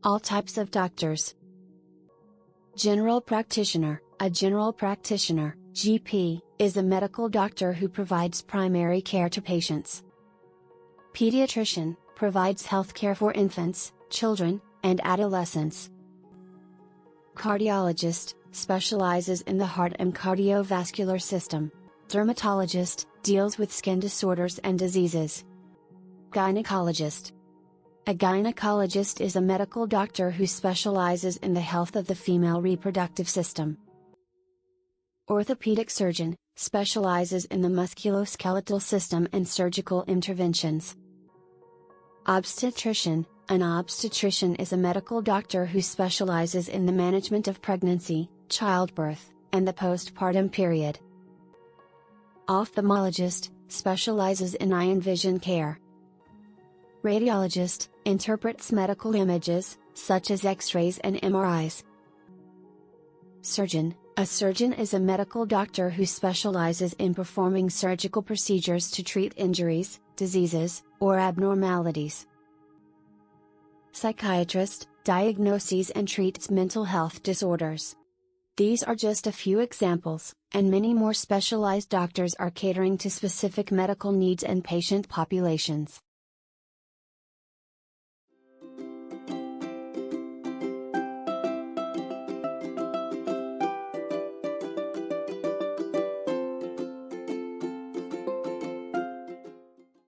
All types of doctors. General practitioner. A general practitioner, GP, is a medical doctor who provides primary care to patients. Pediatrician, provides health care for infants, children, and adolescents. Cardiologist, specializes in the heart and cardiovascular system. Dermatologist, deals with skin disorders and diseases. Gynaecologist. A gynecologist is a medical doctor who specializes in the health of the female reproductive system. Orthopedic surgeon, specializes in the musculoskeletal system and surgical interventions. Obstetrician. An obstetrician is a medical doctor who specializes in the management of pregnancy, childbirth, and the postpartum period. Ophthalmologist, specializes in eye and vision care. Radiologist, interprets medical images, such as X-rays and MRIs. Surgeon. A surgeon is a medical doctor who specializes in performing surgical procedures to treat injuries, diseases, or abnormalities. Psychiatrist, diagnoses and treats mental health disorders. These are just a few examples, and many more specialized doctors are catering to specific medical needs and patient populations.